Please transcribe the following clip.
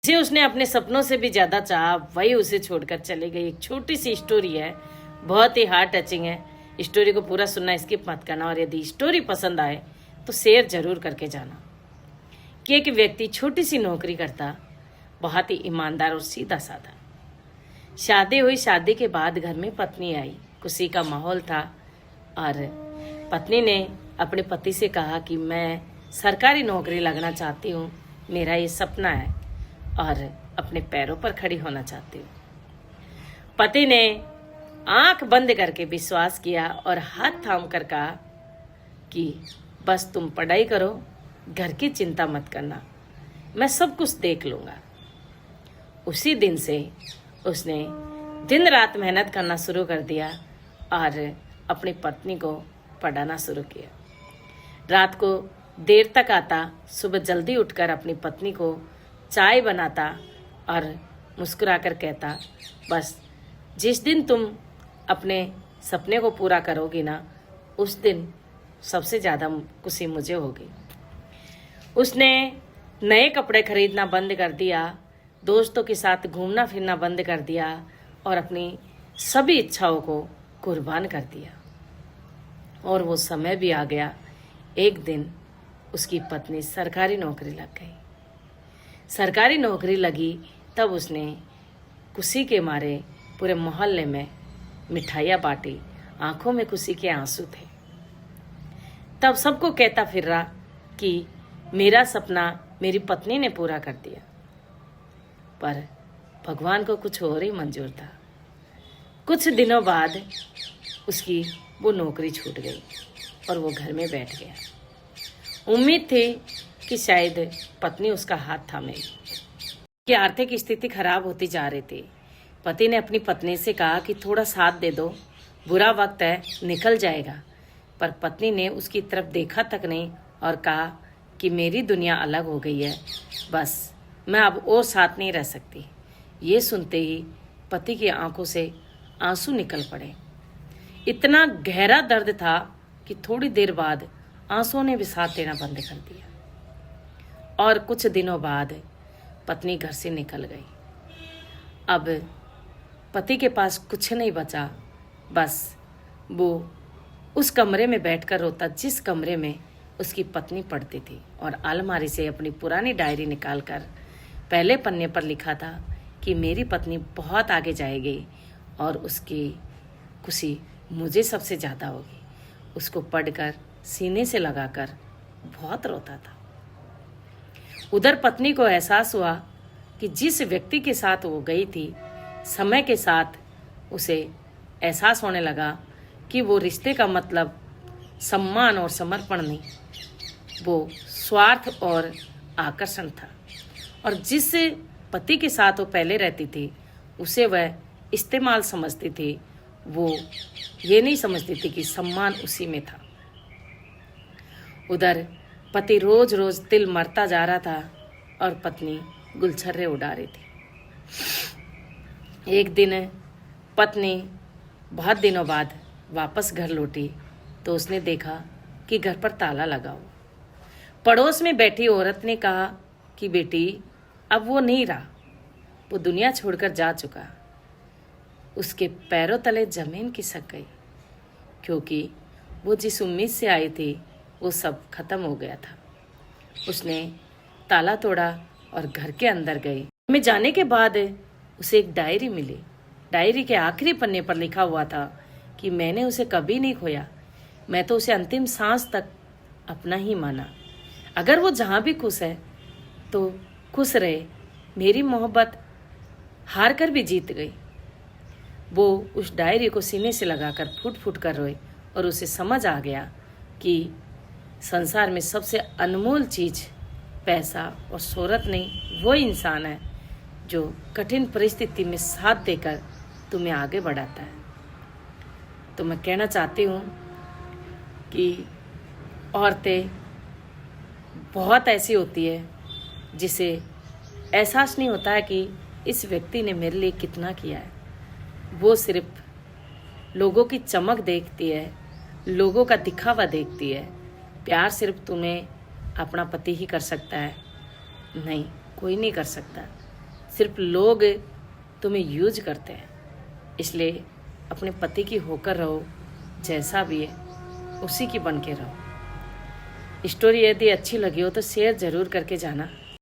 जिसे उसने अपने सपनों से भी ज्यादा चाहा, वही उसे छोड़कर चले गई। एक छोटी सी स्टोरी है, बहुत ही हार्ट टचिंग है। स्टोरी को पूरा सुनना, स्किप मत करना, और यदि स्टोरी पसंद आए तो शेयर जरूर करके जाना। कि एक व्यक्ति छोटी सी नौकरी करता, बहुत ही ईमानदार और सीधा साधा। शादी हुई, शादी के बाद घर में पत्नी आई, खुशी का माहौल था। और पत्नी ने अपने पति से कहा कि मैं सरकारी नौकरी लगना चाहती हूँ, मेरा ये सपना है और अपने पैरों पर खड़ी होना चाहती हूँ। पति ने आंख बंद करके विश्वास किया और हाथ थाम कर कहा कि बस तुम पढ़ाई करो, घर की चिंता मत करना, मैं सब कुछ देख लूँगा। उसी दिन से उसने दिन रात मेहनत करना शुरू कर दिया और अपनी पत्नी को पढ़ाना शुरू किया। रात को देर तक आता, सुबह जल्दी उठकर अपनी पत्नी को चाय बनाता और मुस्कुराकर कहता, बस जिस दिन तुम अपने सपने को पूरा करोगी ना, उस दिन सबसे ज़्यादा खुशी मुझे होगी। उसने नए कपड़े खरीदना बंद कर दिया, दोस्तों के साथ घूमना फिरना बंद कर दिया और अपनी सभी इच्छाओं को कुर्बान कर दिया। और वो समय भी आ गया, एक दिन उसकी पत्नी सरकारी नौकरी लग गई। सरकारी नौकरी लगी तब उसने खुशी के मारे पूरे मोहल्ले में मिठाइयाँ बांटी, आंखों में खुशी के आंसू थे। तब सबको कहता फिर रहा कि मेरा सपना मेरी पत्नी ने पूरा कर दिया। पर भगवान को कुछ और ही मंजूर था। कुछ दिनों बाद उसकी वो नौकरी छूट गई और वो घर में बैठ गया। उम्मीद थी कि शायद पत्नी उसका हाथ थामेगी। कि आर्थिक स्थिति खराब होती जा रही थी। पति ने अपनी पत्नी से कहा कि थोड़ा साथ दे दो, बुरा वक्त है, निकल जाएगा। पर पत्नी ने उसकी तरफ देखा तक नहीं और कहा कि मेरी दुनिया अलग हो गई है, बस मैं अब और साथ नहीं रह सकती। ये सुनते ही पति की आंखों से आंसू निकल पड़े। इतना गहरा दर्द था कि थोड़ी देर बाद आंसुओं ने भी साथ देना बंद कर दिया। और कुछ दिनों बाद पत्नी घर से निकल गई। अब पति के पास कुछ नहीं बचा, बस वो उस कमरे में बैठकर रोता जिस कमरे में उसकी पत्नी पढ़ती थी। और अलमारी से अपनी पुरानी डायरी निकालकर पहले पन्ने पर लिखा था कि मेरी पत्नी बहुत आगे जाएगी और उसकी खुशी मुझे सबसे ज़्यादा होगी। उसको पढ़कर सीने से लगाकर बहुत रोता था। उधर पत्नी को एहसास हुआ कि जिस व्यक्ति के साथ वो गई थी, समय के साथ उसे एहसास होने लगा कि वो रिश्ते का मतलब सम्मान और समर्पण नहीं, वो स्वार्थ और आकर्षण था। और जिस पति के साथ वो पहले रहती थी, उसे वह इस्तेमाल समझती थी, वो ये नहीं समझती थी कि सम्मान उसी में था। उधर पति रोज रोज तिल मरता जा रहा था और पत्नी गुलछर्रे उड़ा रही थी। एक दिन पत्नी बहुत दिनों बाद वापस घर लौटी तो उसने देखा कि घर पर ताला लगा हुआ। पड़ोस में बैठी औरत ने कहा कि बेटी, अब वो नहीं रहा, वो दुनिया छोड़कर जा चुका। उसके पैरों तले जमीन खिसक गई, क्योंकि वो जिस उम्मीद से आई थी वो सब खत्म हो गया था। उसने ताला तोड़ा और घर के अंदर गई। में जाने के बाद उसे एक डायरी मिली। डायरी के आखिरी पन्ने पर लिखा हुआ था कि मैंने उसे कभी नहीं खोया, मैं तो उसे अंतिम सांस तक अपना ही माना। अगर वो जहाँ भी खुश है तो खुश रहे, मेरी मोहब्बत हार कर भी जीत गई। वो उस डायरी को सीने से लगाकर फूट फूट कर रोई और उसे समझ आ गया कि संसार में सबसे अनमोल चीज़ पैसा और शोहरत नहीं, वो इंसान है जो कठिन परिस्थिति में साथ देकर तुम्हें आगे बढ़ाता है। तो मैं कहना चाहती हूँ कि औरतें बहुत ऐसी होती है जिसे एहसास नहीं होता है कि इस व्यक्ति ने मेरे लिए कितना किया है। वो सिर्फ लोगों की चमक देखती है, लोगों का दिखावा देखती है। प्यार सिर्फ तुम्हें अपना पति ही कर सकता है, नहीं, कोई नहीं कर सकता। सिर्फ लोग तुम्हें यूज करते हैं, इसलिए अपने पति की होकर रहो, जैसा भी है उसी की बन के रहो। स्टोरी यदि अच्छी लगी हो तो शेयर ज़रूर करके जाना।